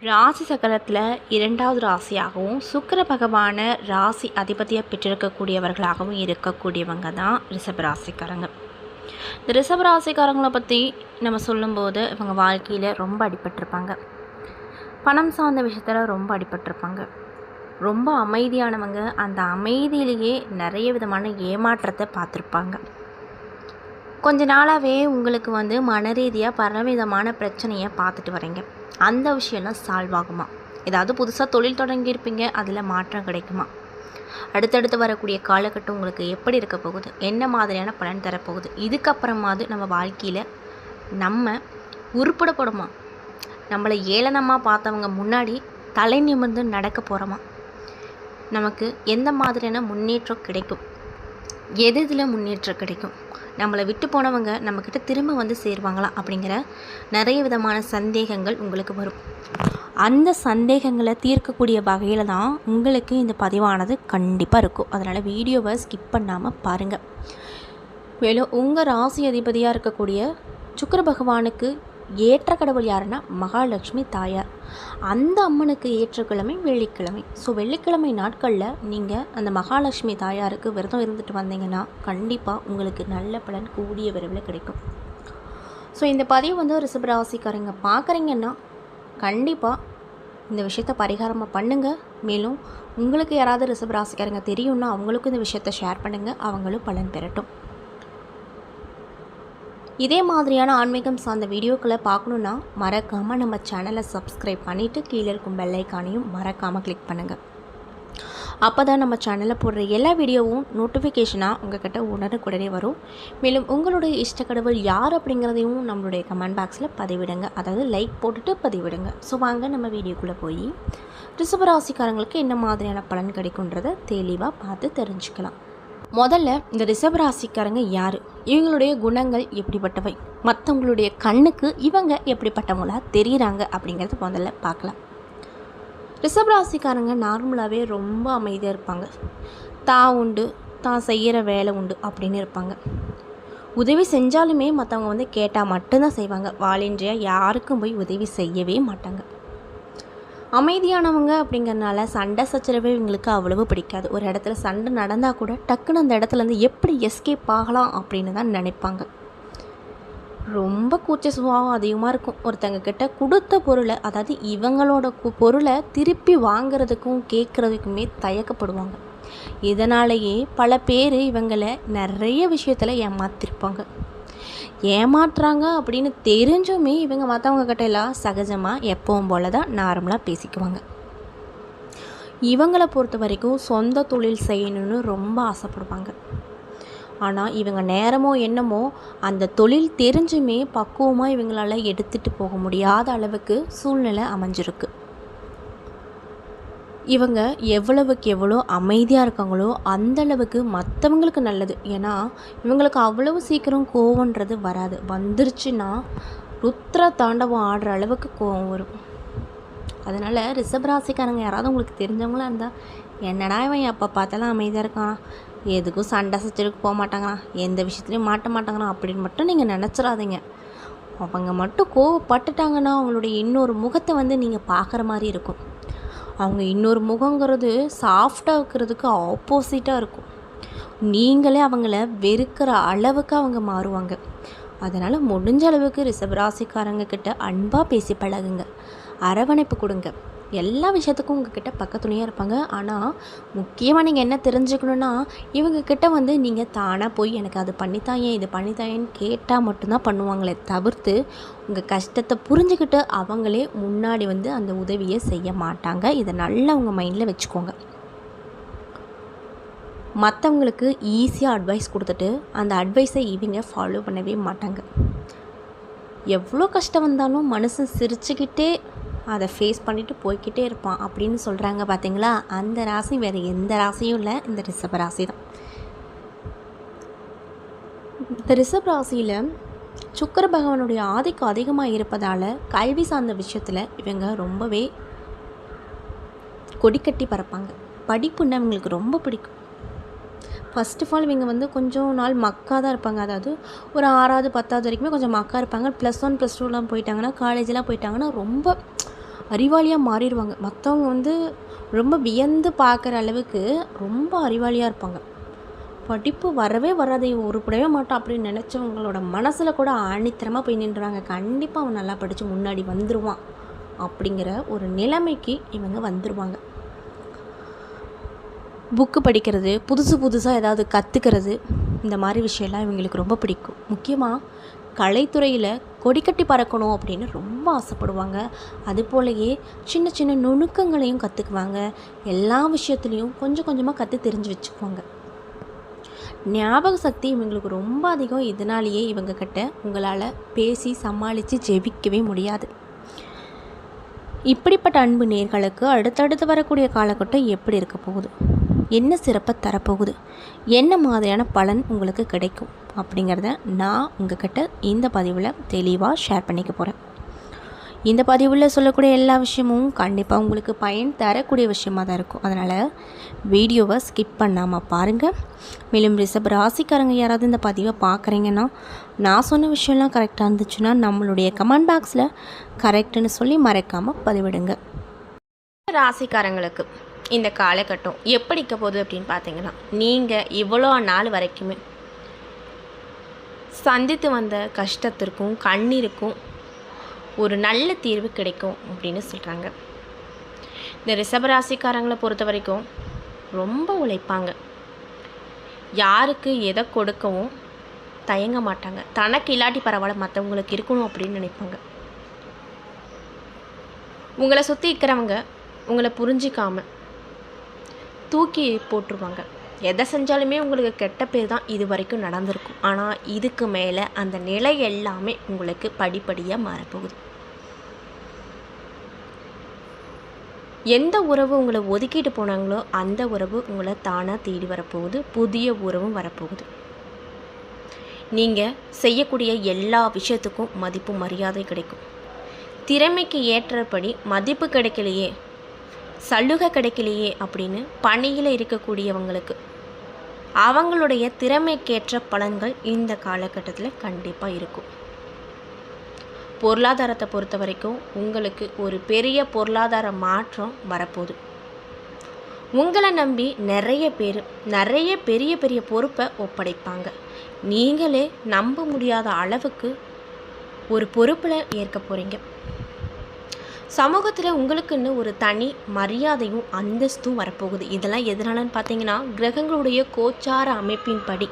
ராசி சக்கரத்தில் இரண்டாவது ராசியாகவும் சுக்கிர பகவான ராசி அதிபதியாக பெற்றிருக்கக்கூடியவர்களாகவும் இருக்கக்கூடியவங்க தான் ரிஷபராசிக்காரங்க. இந்த ரிஷபராசிக்காரங்களை பற்றி நம்ம சொல்லும்போது இவங்க வாழ்க்கையில் ரொம்ப அடிபட்டிருப்பாங்க. பணம் சார்ந்த விஷயத்தில் ரொம்ப அடிபட்டிருப்பாங்க. ரொம்ப அமைதியானவங்க. அந்த அமைதியிலேயே நிறைய விதமான ஏமாற்றத்தை பார்த்துருப்பாங்க. கொஞ்ச நாளாகவே உங்களுக்கு மன ரீதியாக பலவிதமான பிரச்சனையை பார்த்துட்டு வரீங்க. அந்த விஷயம்லாம் சால்வ் ஆகுமா? ஏதாவது புதுசாக தொழில் தொடங்கியிருப்பீங்க, அதில் மாற்றம் கிடைக்குமா? அடுத்தடுத்து வரக்கூடிய காலகட்டம் உங்களுக்கு எப்படி இருக்க போகுது? என்ன மாதிரியான பலன் தரப்போகுது? இதுக்கப்புறமாவது நம்ம வாழ்க்கையில் நம்ம உருப்படப்படுமா? நம்மளை ஏளனமாக பார்த்தவங்க முன்னாடி தலை நிமிர்ந்து நடக்க போகிறோமா? நமக்கு எந்த மாதிரியான முன்னேற்றம் கிடைக்கும்? இதில் முன்னேற்றம் கிடைக்கும்? நம்மளை விட்டு போனவங்க நம்மக்கிட்ட திரும்ப சேருவாங்களா? அப்படிங்கிற நிறைய விதமான சந்தேகங்கள் உங்களுக்கு வரும். அந்த சந்தேகங்களை தீர்க்கக்கூடிய வகையில் தான் உங்களுக்கு இந்த பதிவானது கண்டிப்பாக இருக்கும். அதனால் வீடியோவை ஸ்கிப் பண்ணாமல் பாருங்கள். மேலும் உங்கள் ராசி அதிபதியாக இருக்கக்கூடிய சுக்கிர பகவானுக்கு ஏற்ற கடவுள் யாருன்னா மகாலட்சுமி தாயார். அந்த அம்மனுக்கு ஏற்ற கிழமை வெள்ளிக்கிழமை. ஸோ வெள்ளிக்கிழமை நாட்களில் நீங்கள் அந்த மகாலட்சுமி தாயாருக்கு விரதம் இருந்துட்டு வந்தீங்கன்னா கண்டிப்பாக உங்களுக்கு நல்ல பலன் கூடிய விரைவில் கிடைக்கும். ஸோ இந்த பதிவு ரிஷபராசிக்காரங்க பார்க்குறீங்கன்னா கண்டிப்பாக இந்த விஷயத்தை பரிகாரமாக பண்ணுங்கள். மேலும் உங்களுக்கு யாராவது ரிஷபராசிக்காரங்க தெரியும்னா அவங்களுக்கும் இந்த விஷயத்தை ஷேர் பண்ணுங்கள், அவங்களும் பலன் பெறட்டும். இதே மாதிரியான ஆன்மீகம் சார்ந்த வீடியோக்களை பார்க்கணுன்னா மறக்காமல் நம்ம சேனலை சப்ஸ்கிரைப் பண்ணிவிட்டு கீழே இருக்கும் பெல் ஐக்கானையும் மறக்காமல் கிளிக் பண்ணுங்கள். அப்போ தான் நம்ம சேனலில் போடுற எல்லா வீடியோவும் நோட்டிஃபிகேஷனாக உங்கள்கிட்ட உடனுக்குடனே வரும். மேலும் உங்களுடைய இஷ்ட கடவுள் யார் அப்படிங்கிறதையும் நம்மளுடைய கமெண்ட் பாக்ஸில் பதிவிடுங்க. அதாவது லைக் போட்டுட்டு பதிவிடுங்க. ஸோ வாங்க நம்ம வீடியோக்குள்ளே போய் ரிஷபராசிக்காரங்களுக்கு என்ன மாதிரியான பலன் கிடைக்குன்றதை தெளிவாக பார்த்து தெரிஞ்சுக்கலாம். முதல்ல இந்த ரிஷபராசிக்காரங்க யார், இவங்களுடைய குணங்கள் எப்படிப்பட்டவை, மற்றவங்களுடைய கண்ணுக்கு இவங்க எப்படிப்பட்டவங்களா தெரியுறாங்க அப்படிங்கிறது முதல்ல பார்க்கலாம். ரிஷபராசிக்காரங்க நார்மலாகவே ரொம்ப அமைதியாக இருப்பாங்க. தான் உண்டு, தான் செய்கிற வேலை உண்டு அப்படின்னு இருப்பாங்க. உதவி செஞ்சாலுமே மற்றவங்க கேட்டால் மட்டும்தான் செய்வாங்க. வாலண்டியாக யாருக்கும் போய் உதவி செய்யவே மாட்டாங்க. அமைதியானவங்க அப்படிங்கிறனால சண்டை சச்சரவே இவங்களுக்கு அவ்வளவு பிடிக்காது. ஒரு இடத்துல சண்டை நடந்தால் கூட டக்குன்னு அந்த இடத்துலேருந்து எப்படி எஸ்கேப் ஆகலாம் அப்படின்னு தான் நினைப்பாங்க. ரொம்ப கூச்ச சுபாவம் அதிகமாக இருக்கும். ஒருத்தங்க கிட்ட கொடுத்த பொருளை, அதாவது இவங்களோட பொருளை திருப்பி வாங்கிறதுக்கும் கேட்குறதுக்குமே தயக்கப்படுவாங்க. இதனாலேயே பல பேர் இவங்களை நிறைய விஷயத்தில் ஏமாத்திருப்பாங்க. ஏமாற்றுறாங்க அப்படின்னு தெரிஞ்சுமே இவங்க மற்றவங்க கிட்ட எல்லாம் சகஜமாக எப்பவும் போல தான் நார்மலாக பேசிக்குவாங்க. இவங்களை பொறுத்த வரைக்கும் சொந்த தொழில் செய்யணும்னு ரொம்ப ஆசைப்படுவாங்க. ஆனால் இவங்க நேரமோ என்னமோ அந்த தொழில் தெரிஞ்சுமே பக்குவமாக இவங்களால் எடுத்துகிட்டு போக முடியாத அளவுக்கு சூழ்நிலை அமைஞ்சிருக்கு. இவங்க எவ்வளவுக்கு எவ்வளோ அமைதியாக இருக்காங்களோ அந்தளவுக்கு மற்றவங்களுக்கு நல்லது. ஏன்னா இவங்களுக்கு அவ்வளவு சீக்கிரம் கோவன்றது வராது. வந்துருச்சுன்னா ருத்ர தாண்டவம் ஆடுற அளவுக்கு கோவம் வரும். அதனால் ரிஷபராசிக்காரங்க யாராவது உங்களுக்கு தெரிஞ்சவங்களா இருந்தால், என்னடா இவன் எப்போ பார்த்தாலும் அமைதியாக இருக்கான், எதுக்கும் சண்டை சச்சரவுக்கு போக மாட்டாங்களாம், எந்த விஷயத்துலையும் மாட்ட மாட்டாங்களாம் அப்படின்னு மட்டும் நீங்கள் நினச்சிடாதீங்க. அவங்க மட்டும் கோவப்பட்டுட்டாங்கன்னா அவங்களுடைய இன்னொரு முகத்தை நீங்கள் பார்க்குற மாதிரி இருக்கும். அவங்க இன்னொரு முகங்கிறது சாஃப்டாக இருக்கிறதுக்கு ஆப்போசிட்டாக இருக்கும். நீங்களே அவங்கள வெறுக்கிற அளவுக்கு அவங்க மாறுவாங்க. அதனால் முடிஞ்ச அளவுக்கு ரிஷபராசிக்காரங்க கிட்ட அன்பாக பேசி பழகுங்க, அரவணைப்பு கொடுங்க. எல்லா விஷயத்துக்கும் உங்ககிட்ட பக்கத்துணையாக இருப்பாங்க. ஆனால் முக்கியமாக நீங்கள் என்ன தெரிஞ்சுக்கணுன்னா, இவங்கக்கிட்ட நீங்கள் தானாக போய் எனக்கு அது பண்ணித்தாயேன் இது பண்ணித்தாயேன்னு கேட்டால் மட்டும்தான் பண்ணுவாங்களே தவிர்த்து உங்கள் கஷ்டத்தை புரிஞ்சுக்கிட்டு அவங்களே முன்னாடி அந்த உதவியை செய்ய மாட்டாங்க. இதை நல்லா உங்கள் மைண்டில் வச்சுக்கோங்க. மற்றவங்களுக்கு ஈஸியாக அட்வைஸ் கொடுத்துட்டு அந்த அட்வைஸை இவங்க ஃபாலோ பண்ணவே மாட்டாங்க. எவ்வளோ கஷ்டம் வந்தாலும் மனுஷன் சிரிச்சுக்கிட்டே அதை ஃபேஸ் பண்ணிவிட்டு போய்கிட்டே இருப்பான் அப்படின்னு சொல்கிறாங்க பார்த்தீங்களா? அந்த ராசி வேறு எந்த ராசியும் இல்லை, இந்த ரிஷப ராசி தான். இந்த ரிஷப ராசியில் சுக்கிர பகவானுடைய ஆதிக்கம் அதிகமாக இருப்பதால் கல்வி சார்ந்த விஷயத்தில் இவங்க ரொம்பவே கொடிக்கட்டி பறப்பாங்க. படிப்புன்னா இவங்களுக்கு ரொம்ப பிடிக்கும். ஃபஸ்ட் ஆஃப் ஆல் இவங்க கொஞ்சம் நாள் மக்கா தான் இருப்பாங்க. அதாவது ஒரு 6வது 10வது வரைக்குமே கொஞ்சம் மக்கா இருப்பாங்க. +1 +2லாம் போயிட்டாங்கன்னா, காலேஜெலாம் போயிட்டாங்கன்னா ரொம்ப அறிவாளியாக மாறிடுவாங்க. மற்றவங்க வந்து ரொம்ப வியந்து பார்க்குற அளவுக்கு ரொம்ப அறிவாளியாக இருப்பாங்க. படிப்பு வரவே வராது, இவன் உருப்படவே மாட்டான் அப்படின்னு நினச்சவங்களோட மனசில் கூட ஆணித்தரமாக போய் நின்றுறாங்க. கண்டிப்பாக அவன் நல்லா படித்து முன்னாடி வந்துடுவான் அப்படிங்கிற ஒரு நிலைமைக்கு இவங்க வந்துடுவாங்க. புக்கு படிக்கிறது, புதுசாக ஏதாவது கற்றுக்கிறது, இந்த மாதிரி விஷயம்லாம் இவங்களுக்கு ரொம்ப பிடிக்கும். முக்கியமாக கலைத்துறையில் கொடிக்கட்டி பறக்கணும் அப்படின்னு ரொம்ப ஆசைப்படுவாங்க. அதுபோலயே சின்ன சின்ன நுணுக்கங்களையும் கற்றுக்குவாங்க. எல்லா விஷயத்துலேயும் கொஞ்சம் கொஞ்சமாக கற்று தெரிஞ்சு வச்சுக்குவாங்க. ஞாபக சக்தி இவங்களுக்கு ரொம்ப அதிகம். இதனாலேயே இவங்கக்கிட்ட உங்களால் பேசி சமாளித்து ஜெயிக்கவே முடியாது. இப்படிப்பட்ட அன்பு நேர்களுக்கு அடுத்தடுத்து வரக்கூடிய காலகட்டம் எப்படி இருக்க போகுது, என்ன சிறப்பை தரப்போகுது, என்ன மாதிரியான பலன் உங்களுக்கு கிடைக்கும் அப்படிங்கிறத நான் உங்கள்கிட்ட இந்த பதிவில் தெளிவாக ஷேர் பண்ணிக்க போகிறேன். இந்த பதிவில் சொல்லக்கூடிய எல்லா விஷயமும் கண்டிப்பாக உங்களுக்கு பயன் தரக்கூடிய விஷயமாக தான் இருக்கும். அதனால் வீடியோவை ஸ்கிப் பண்ணாமல் பாருங்கள். மேலும் ரிஷப ராசிக்காரங்க யாராவது இந்த பதிவை பார்க்குறீங்கன்னா, நான் சொன்ன விஷயம்லாம் கரெக்டாக இருந்துச்சுன்னா நம்மளுடைய கமெண்ட் பாக்ஸில் கரெக்டுன்னு சொல்லி மறக்காமல் பதிவிடுங்க. ராசிக்காரங்களுக்கு இந்த காலகட்டம் எப்படி இருக்க போகுது அப்படின்னு பார்த்தீங்கன்னா, நீங்கள் இவ்வளோ நாள் வரைக்குமே சந்தித்து வந்த கஷ்டத்திற்கும் கண்ணீருக்கும் ஒரு நல்ல தீர்வு கிடைக்கும் அப்படின்னு சொல்கிறாங்க. இந்த ரிஷபராசிக்காரங்களை பொறுத்த வரைக்கும் ரொம்ப உழைப்பாங்க. யாருக்கு எதை கொடுக்கவும் தயங்க மாட்டாங்க. தனக்கு இல்லாட்டி பரவாயில்ல, மற்றவங்களுக்கு இருக்கணும் அப்படின்னு நினைப்பாங்க. உங்களை சுற்றி இருக்கிறவங்க உங்களை புரிஞ்சிக்காம தூக்கி போட்டுருவாங்க. எதை செஞ்சாலுமே உங்களுக்கு கெட்ட பேர் தான் இது வரைக்கும் நடந்திருக்கும். ஆனால் இதுக்கு மேலே அந்த நிலை எல்லாமே உங்களுக்கு படிப்படியாக மாறப்போகுது. எந்த உறவு உங்களை ஒதுக்கிட்டு போனாங்களோ அந்த உறவு உங்களை தானாக தேடி வரப்போகுது. புதிய உறவும் வரப்போகுது. நீங்கள் செய்யக்கூடிய எல்லா விஷயத்துக்கும் மதிப்பு மரியாதை கிடைக்கும். திறமைக்கு ஏற்றபடி மதிப்பு கிடைக்கலையே, சலுகை கிடைக்கலையே அப்படின்னு பணியில் இருக்கக்கூடியவங்களுக்கு அவங்களுடைய திறமைக்கேற்ற பலன்கள் இந்த காலகட்டத்தில் கண்டிப்பாக இருக்கும். பொருளாதாரத்தை பொறுத்த வரைக்கும் உங்களுக்கு ஒரு பெரிய பொருளாதார மாற்றம் வரப்போகுது. உங்களை நம்பி நிறைய பெரிய பெரிய பொறுப்பை ஒப்படைப்பாங்க. நீங்களே நம்ப முடியாத அளவுக்கு ஒரு பொறுப்பில் ஏற்க போகிறீங்க. சமூகத்தில் உங்களுக்குன்னு ஒரு தனி மரியாதையும் அந்தஸ்தும் வரப்போகுது. இதெல்லாம் எதனாலன்னு பார்த்தீங்கன்னா, கிரகங்களுடைய கோச்சார அமைப்பின் படி.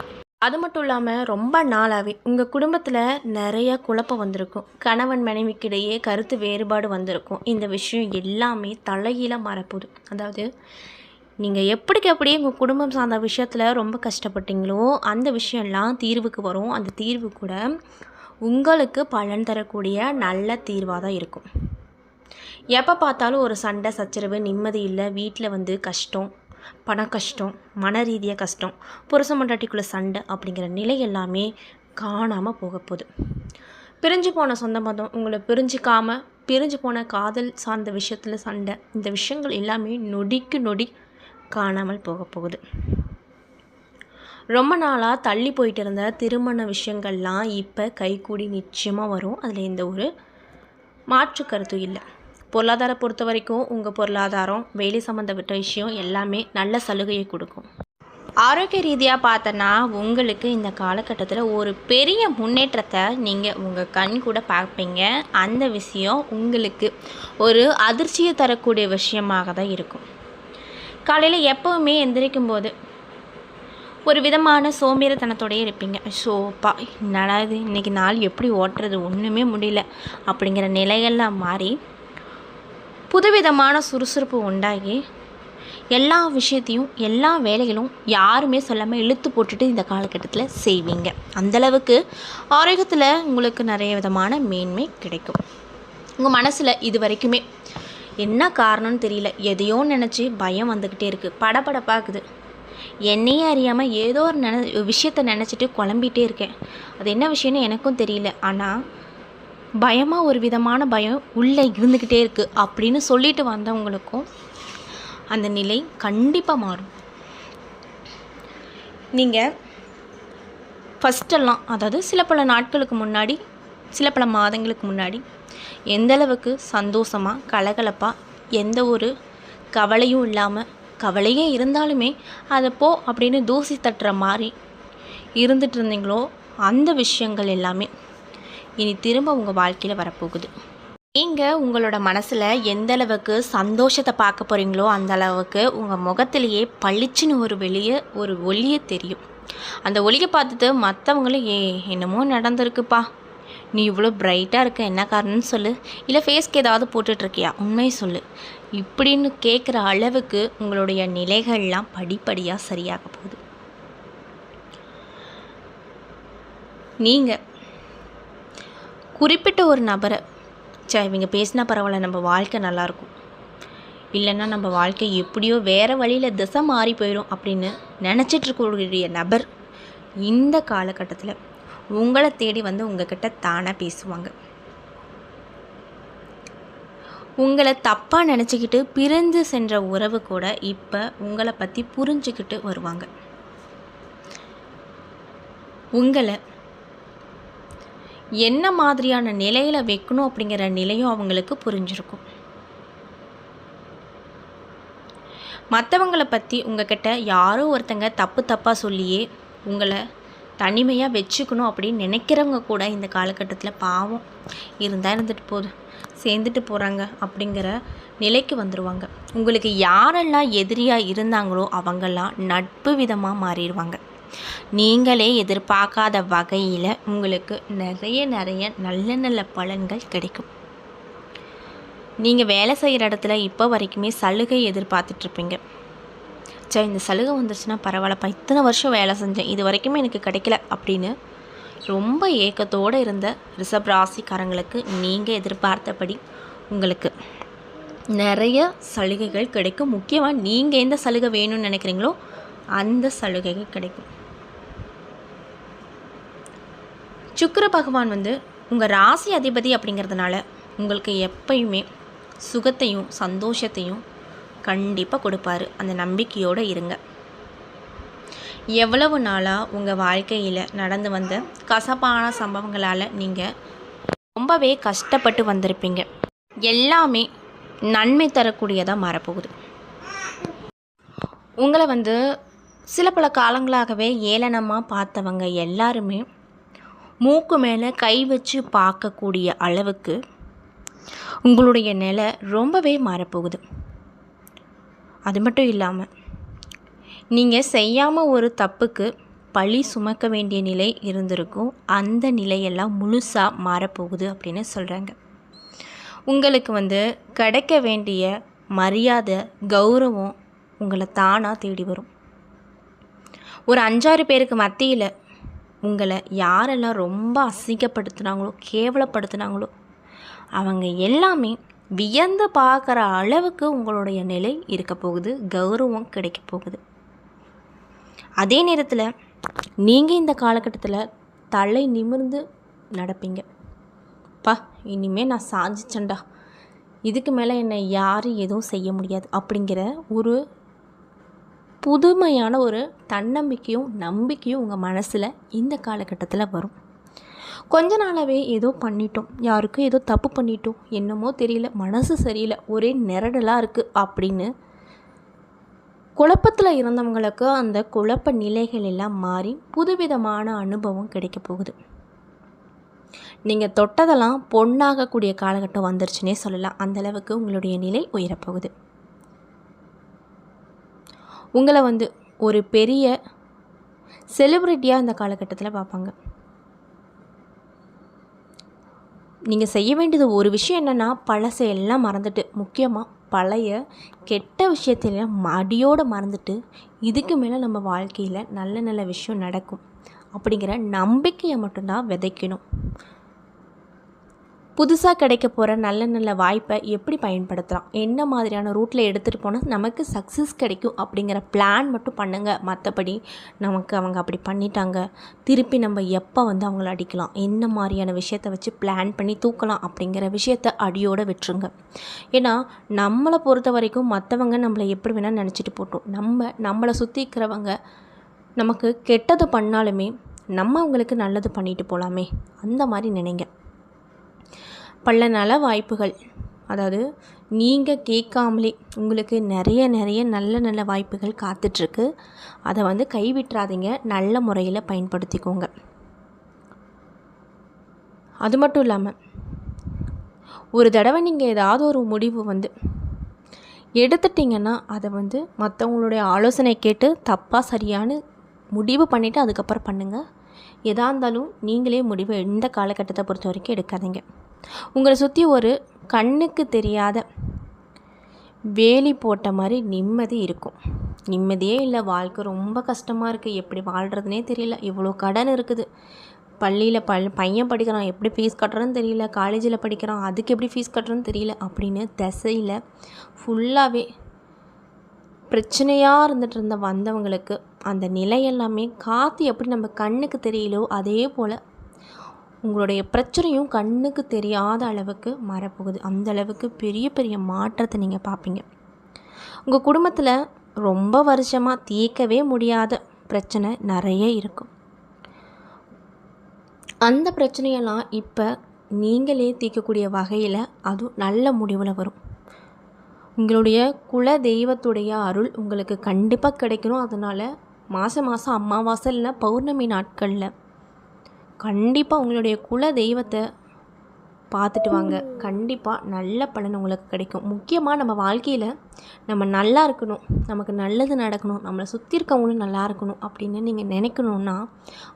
அது மட்டும் இல்லாமல் ரொம்ப நாளாகவே உங்கள் குடும்பத்தில் நிறைய குழப்பம் வந்திருக்கும். கணவன் மனைவிக்கிடையே கருத்து வேறுபாடு வந்திருக்கும். இந்த விஷயம் எல்லாமே தலைகீழாக மாறப்போகுது. அதாவது நீங்கள் எப்படியே உங்கள் குடும்பம் சார்ந்த விஷயத்தில் ரொம்ப கஷ்டப்பட்டீங்களோ அந்த விஷயம்லாம் தீர்வுக்கு வரும். அந்த தீர்வு கூட உங்களுக்கு பலன் தரக்கூடிய நல்ல தீர்வாக தான் இருக்கும். எப்போ பார்த்தாலும் ஒரு சண்டை சச்சரவு, நிம்மதி இல்லை, வீட்டில் வந்து கஷ்டம், பண கஷ்டம், மன ரீதியாக கஷ்டம், புருஷன் பொண்டாட்டிக்குள்ளே சண்டை அப்படிங்கிற நிலை எல்லாமே காணாமல் போக போகுது. பிரிஞ்சு போன சொந்த பந்தம் உங்களை பிரிஞ்சு போன காதல் சார்ந்த விஷயத்தில் சண்டை, இந்த விஷயங்கள் எல்லாமே நொடிக்கு நொடி காணாமல் போக போகுது. ரொம்ப நாளாக தள்ளி போயிட்டு இருந்த திருமண விஷயங்கள்லாம் இப்போ கைகூடி நிச்சயமாக வரும். அதில் எந்த ஒரு மாற்று கருத்தும் இல்லை. பொருளாதார பொறுத்த வரைக்கும் உங்கள் பொருளாதாரம், வேலை சம்மந்தப்பட்ட விஷயம் எல்லாமே நல்ல சலுகையை கொடுக்கும். ஆரோக்கிய ரீதியாக பார்த்தோன்னா உங்களுக்கு இந்த காலகட்டத்தில் ஒரு பெரிய முன்னேற்றத்தை நீங்கள் உங்கள் கண் கூட பார்ப்பீங்க. அந்த விஷயம் உங்களுக்கு ஒரு அதிர்ச்சியை தரக்கூடிய விஷயமாக தான் இருக்கும். காலையில் எப்போவுமே எந்திரிக்கும் போது ஒரு விதமான சோம்பேறித்தனத்தோடையே இருப்பீங்க. ஷோப்பா என்னடா இது, இன்றைக்கி நாள் எப்படி ஓட்டுறது, ஒன்றுமே முடியல அப்படிங்கிற நிலையெல்லாம் மாறி புதுவிதமான சுறுசுறுப்பு உண்டாகி எல்லா விஷயத்தையும் எல்லா வேலைகளும் யாருமே சொல்லாமல் இழுத்து போட்டுட்டு இந்த காலகட்டத்தில் செய்வீங்க. அந்தளவுக்கு ஆரோக்கியத்தில் உங்களுக்கு நிறைய விதமான மேன்மை கிடைக்கும். உங்கள் மனசில் இது வரைக்குமே என்ன காரணம்னு தெரியல, எதையோ நினச்சி பயம் வந்துக்கிட்டே இருக்குது, படபடப்பாக்குது. என்னையே அறியாமல் ஏதோ ஒரு விஷயத்தை நினச்சிட்டு குழம்பிகிட்டே இருக்கேன். அது என்ன விஷயம்னு எனக்கும் தெரியல, ஆனால் பயமாக ஒரு விதமான பயம் உள்ளே இருந்துக்கிட்டே இருக்குது அப்படின்னு சொல்லிட்டு வந்தவங்களுக்கும் அந்த நிலை கண்டிப்பாக மாறும். நீங்கள் ஃபஸ்ட்டெல்லாம், அதாவது சில பல நாட்களுக்கு முன்னாடி, சில பல மாதங்களுக்கு முன்னாடி எந்த அளவுக்கு சந்தோஷமாக கலகலப்பாக எந்த ஒரு கவலையும் இல்லாமல், கவலையே இருந்தாலுமே அதை போ அப்படின்னு தூசி தட்டுற மாதிரி இருந்துட்டு இருந்தீங்களோ, அந்த விஷயங்கள் எல்லாமே இனி திரும்ப உங்கள் வாழ்க்கையில் வரப்போகுது. நீங்கள் உங்களோட மனசில் எந்த அளவுக்கு சந்தோஷத்தை பார்க்க போகிறீங்களோ அந்த அளவுக்கு உங்கள் முகத்திலேயே பளிச்சுன்னு ஒரு ஒளியே தெரியும். அந்த ஒளியை பார்த்துட்டு மற்றவங்களும் என்னமோ நடந்திருக்குப்பா, நீ இவ்வளோ பிரைட்டாக இருக்க, என்ன காரணம்னு சொல்லு, இல்லை ஃபேஸ்க்கு ஏதாவது போட்டுட்ருக்கியா, உண்மையை சொல்லு, இப்படின்னு கேட்குற அளவுக்கு உங்களுடைய நிலைகள்லாம் படிப்படியாக சரியாக போகுது. நீங்கள் குறிப்பிட்ட ஒரு நபரை இவங்க பேசினா பரவாயில்ல, நம்ம வாழ்க்கை நல்லாயிருக்கும், இல்லைன்னா நம்ம வாழ்க்கை எப்படியோ வேறு வழியில் திசை மாறி போயிடும் அப்படின்னு நினச்சிட்ருக்கக்கூடிய நபர் இந்த காலகட்டத்தில் உங்களை தேடி வந்து உங்ககிட்ட தானே பேசுவாங்க. உங்களை தப்பாக நினச்சிக்கிட்டு பிரிந்து சென்ற உறவு கூட இப்போ உங்களை பற்றி புரிஞ்சுக்கிட்டு வருவாங்க. உங்களை என்ன மாதிரியான நிலையில் வைக்கணும் அப்படிங்கிற நிலையும் அவங்களுக்கு புரிஞ்சிருக்கும். மற்றவங்களை பற்றி உங்ககிட்ட யாரோ ஒருத்தங்க தப்பாக சொல்லியே உங்களை தனிமையாக வச்சுக்கணும் அப்படின்னு நினைக்கிறவங்க கூட இந்த காலகட்டத்தில் பாவம் இருந்தால் இருந்துட்டு போகுது, சேர்ந்துட்டு போகிறாங்க அப்படிங்கிற நிலைக்கு வந்துடுவாங்க. உங்களுக்கு யாரெல்லாம் எதிரியாக இருந்தாங்களோ அவங்கெல்லாம் நட்பு விதமாக மாறிடுவாங்க. நீங்களே எதிர்பார்க்காத வகையில் உங்களுக்கு நிறைய நல்ல பலன்கள் கிடைக்கும். நீங்கள் வேலை செய்கிற இடத்துல இப்போ வரைக்குமே சலுகை எதிர்பார்த்துட்ருப்பீங்க. இந்த சலுகை வந்துருச்சுன்னா பரவாயில்லப்பா, இத்தனை வருஷம் வேலை செஞ்சேன், இது வரைக்குமே எனக்கு கிடைக்கல அப்படின்னு ரொம்ப ஏக்கத்தோடு இருந்த ரிஷப ராசிக்காரங்களுக்கு நீங்கள் எதிர்பார்த்தபடி உங்களுக்கு நிறைய சலுகைகள் கிடைக்கும். முக்கியமாக நீங்கள் எந்த சலுகை வேணும்னு நினைக்கிறீங்களோ அந்த சலுகைகள் கிடைக்கும். சுக்கிர பகவான் வந்து உங்கள் ராசி அதிபதி அப்படிங்கிறதுனால உங்களுக்கு எப்பயுமே சுகத்தையும் சந்தோஷத்தையும் கண்டிப்பாக கொடுப்பாரு. அந்த நம்பிக்கையோடு இருங்க. எவ்வளவு நாளாக உங்கள் வாழ்க்கையில் நடந்து வந்த கசப்பான சம்பவங்களால் நீங்கள் ரொம்பவே கஷ்டப்பட்டு வந்திருப்பீங்க. எல்லாமே நன்மை தரக்கூடியதாக மாறப்போகுது. உங்களை வந்து சில பல காலங்களாகவே ஏளனமாக பார்த்தவங்க எல்லாருமே மூக்கு மேலே கை வச்சு பார்க்கக்கூடிய அளவுக்கு உங்களுடைய நிலை ரொம்பவே மாறப்போகுது. அது மட்டும் இல்லாமல் நீங்கள் செய்யாமல் ஒரு தப்புக்கு பழி சுமக்க வேண்டிய நிலை இருந்திருக்கும். அந்த நிலையெல்லாம் முழுசாக மாறப்போகுது அப்படின்னு சொல்கிறாங்க. உங்களுக்கு வந்து கிடைக்க வேண்டிய மரியாதை கௌரவம் உங்களை தானாக தேடி வரும். ஒரு 5-6 பேருக்கு மத்தியில் உங்களை யாரெல்லாம் ரொம்ப அசிங்கப்படுத்துனாங்களோ கேவலப்படுத்துனாங்களோ அவங்க எல்லாமே வியந்து பார்க்குற அளவுக்கு உங்களுடைய நிலை இருக்க போகுது, கௌரவம் கிடைக்க போகுது. அதே நேரத்தில் நீங்கள் இந்த காலகட்டத்தில் தலை நிமிர்ந்து நடப்பீங்க. இனிமேல் நான் சாதிச்சேன்டா, இதுக்கு மேலே என்னை யாரும் எதுவும் செய்ய முடியாது அப்படிங்கிற ஒரு புதுமையான ஒரு தன்னம்பிக்கையும் நம்பிக்கையும் உங்கள் மனசில் இந்த காலகட்டத்தில் வரும். கொஞ்ச நாளாகவே ஏதோ பண்ணிட்டோம், யாருக்கும் ஏதோ தப்பு பண்ணிட்டோம், என்னமோ தெரியல, மனசு சரியில்லை, ஒரே நிரடலாக இருக்குது அப்படின்னு குழப்பத்தில் இருந்தவங்களுக்கு அந்த குழப்ப நிலைகள் எல்லாம் மாறி புதுவிதமான அனுபவம் கிடைக்க போகுது. நீங்கள் தொட்டதெல்லாம் பொண்ணாகக்கூடிய காலகட்டம் வந்துருச்சுன்னே சொல்லலாம். அந்தளவுக்கு உங்களுடைய நிலை உயரப்போகுது. உங்களை வந்து ஒரு பெரிய செலிப்ரிட்டியாக இந்த காலகட்டத்தில் பார்ப்பாங்க. நீங்கள் செய்ய வேண்டியது ஒரு விஷயம் என்னென்னா, பழசையெல்லாம் மறந்துட்டு, முக்கியமாக பழைய கெட்ட விஷயத்தையெல்லாம் அடியோடு மறந்துட்டு, இதுக்கு மேலே நம்ம வாழ்க்கையில் நல்ல விஷயம் நடக்கும் அப்படிங்கிற நம்பிக்கையை மட்டும்தான் விதைக்கணும். புதுசாக கிடைக்க போகிற நல்ல வாய்ப்பை எப்படி பயன்படுத்தலாம், என்ன மாதிரியான ரூட்டில் எடுத்துகிட்டு போனால் நமக்கு சக்ஸஸ் கிடைக்கும் அப்படிங்கிற பிளான் மட்டும் பண்ணுங்கள். மற்றபடி நமக்கு அவங்க அப்படி பண்ணிட்டாங்க, திருப்பி நம்ம எப்போ வந்து அவங்கள அடிக்கலாம், என்ன மாதிரியான விஷயத்தை வச்சு பிளான் பண்ணி தூக்கலாம் அப்படிங்கிற விஷயத்தை அடியோடு விட்டுருங்க. ஏன்னா நம்மளை பொறுத்த வரைக்கும் மற்றவங்க நம்மளை எப்படி வேணால் நினச்சிட்டு போட்டோம். நம்மளை சுற்றி இருக்கிறவங்க நமக்கு கெட்டது பண்ணாலுமே நம்ம அவங்களுக்கு நல்லது பண்ணிட்டு போகலாமே, அந்த மாதிரி நினைங்க. பல நல வாய்ப்புகள், அதாவது நீங்கள் கேட்காமலே உங்களுக்கு நிறைய நல்ல நல்ல வாய்ப்புகள் காத்துட்ருக்கு. அதை வந்து கைவிட்டுறாதீங்க, நல்ல முறையில் பயன்படுத்திக்கோங்க. அது மட்டும் இல்லாமல் ஒரு தடவை நீங்கள் ஏதாவது ஒரு முடிவு வந்து எடுத்துட்டிங்கன்னா அதை வந்து மற்றவங்களுடைய ஆலோசனை கேட்டு தப்பாக சரியான முடிவு பண்ணிவிட்டு அதுக்கப்புறம் பண்ணுங்கள். எதாக இருந்தாலும் நீங்களே முடிவு எந்த காலகட்டத்தை பொறுத்த வரைக்கும் எடுக்காதீங்க. உங்களை சுற்றி ஒரு கண்ணுக்கு தெரியாத வேலி போட்ட மாதிரி நிம்மதி இருக்கும். நிம்மதியே இல்லை, வாழ்க்கை ரொம்ப கஷ்டமாக இருக்குது, எப்படி வாழ்கிறதுனே தெரியல, இவ்வளோ கடன் இருக்குது, பள்ளியில் பையன் படிக்கிறான், எப்படி ஃபீஸ் கட்டுறதுன்னு தெரியல, காலேஜில் படிக்கிறான், அதுக்கு எப்படி ஃபீஸ் கட்டுறதுன்னு தெரியல அப்படின்னு திசையில் ஃபுல்லாகவே பிரச்சனையாக இருந்துகிட்டு வந்தவங்களுக்கு அந்த நிலை எல்லாமே காற்று எப்படி நம்ம கண்ணுக்கு தெரியலோ அதே போல் உங்களுடைய பிரச்சனையும் கண்ணுக்கு தெரியாத அளவுக்கு மாறப்போகுது. அந்த அளவுக்கு பெரிய பெரிய மாற்றத்தை நீங்கள் பார்ப்பீங்க. உங்கள் குடும்பத்தில் ரொம்ப வருஷமாக தீர்க்கவே முடியாத பிரச்சனை நிறைய இருக்கும். அந்த பிரச்சனையெல்லாம் இப்போ நீங்களே தீர்க்கக்கூடிய வகையில் அதுவும் நல்ல முடிவில் வரும். உங்களுடைய குல தெய்வத்துடைய அருள் உங்களுக்கு கண்டிப்பாக கிடைக்கணும். அதனால் மாதம் அமாவாசை இல்லைனா பௌர்ணமி நாட்களில் கண்டிப்பாக உங்களுடைய குல தெய்வத்தை பார்த்துட்டு வாங்க. கண்டிப்பாக நல்ல பலன் உங்களுக்கு கிடைக்கும். முக்கியமாக நம்ம வாழ்க்கையில் நம்ம நல்லா இருக்கணும், நமக்கு நல்லது நடக்கணும், நம்மளை சுற்றி இருக்கவங்களும் நல்லா இருக்கணும் அப்படின்னு நீங்கள் நினைக்கணுன்னா,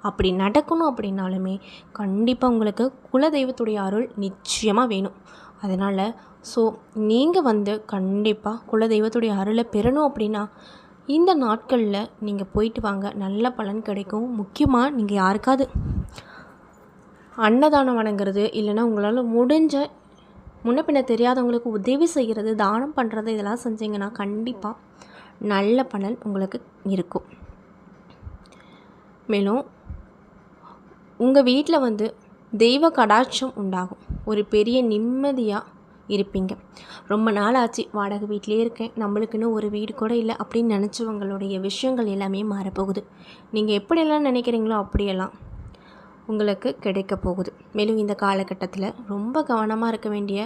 அப்படி நடக்கணும் அப்படின்னாலுமே கண்டிப்பாக உங்களுக்கு குல தெய்வத்துடைய அருள் நிச்சயமாக வேணும். அதனால் நீங்கள் வந்து கண்டிப்பாக குல தெய்வத்துடைய அருளை பெறணும் அப்படின்னா இந்த நாட்களில் நீங்கள் போயிட்டு வாங்க, நல்ல பலன் கிடைக்கும். முக்கியமாக நீங்கள் யாருக்காவது அன்னதானம் வணங்குறது, இல்லைனா உங்களால் முடிஞ்ச முன்ன பின்ன தெரியாதவங்களுக்கு உதவி செய்கிறது, தானம் பண்ணுறது, இதெல்லாம் செஞ்சிங்கன்னா கண்டிப்பாக நல்ல பலன் உங்களுக்கு இருக்கும். மேலும் உங்கள் வீட்டில் வந்து தெய்வ கடாட்சம் உண்டாகும். ஒரு பெரிய நிம்மதியாக இருப்பீங்க. ரொம்ப நாள் ஆச்சு வாடகை வீட்டிலே இருக்கேன், நம்மளுக்குன்னு ஒரு வீடு கூட இல்லை அப்படின்னு நினச்சவங்களுடைய விஷயங்கள் எல்லாமே மாறப்போகுது. நீங்கள் எப்படியெல்லாம் நினைக்கிறீங்களோ அப்படியெல்லாம் உங்களுக்கு கிடைக்க போகுது. மேலும் இந்த காலகட்டத்தில் ரொம்ப கவனமாக இருக்க வேண்டிய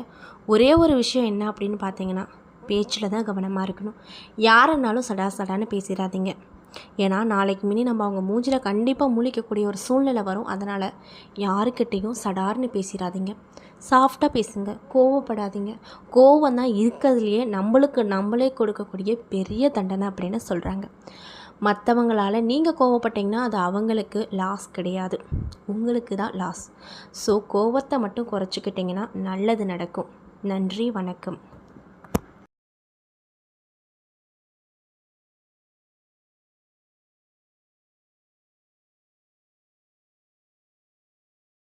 ஒரே ஒரு விஷயம் என்ன அப்படின்னு பார்த்தீங்கன்னா, பேச்சில் தான் கவனமாக இருக்கணும். யாருன்னாலும் சடான்னு பேசிடாதீங்க. ஏன்னா நாளைக்கு மினி நம்ம அவங்க மூஞ்சில் கண்டிப்பாக முழிக்கக்கூடிய ஒரு சூழ்நிலை வரும். அதனால் யாருக்கிட்டேயும் சடார்னு பேசிடாதீங்க, சாஃப்டாக பேசுங்க, கோவப்படாதீங்க. கோவம் தான் இருக்கிறதுலையே நம்மளே கொடுக்கக்கூடிய பெரிய தண்டனை அப்படின்னு சொல்கிறாங்க. மற்றவங்களால் நீங்கள் கோவப்பட்டீங்கன்னா அது அவங்களுக்கு லாஸ் கிடையாது, உங்களுக்கு தான் லாஸ். ஸோ கோவத்தை மட்டும் குறைச்சிக்கிட்டிங்கன்னா நல்லது நடக்கும். நன்றி, வணக்கம்.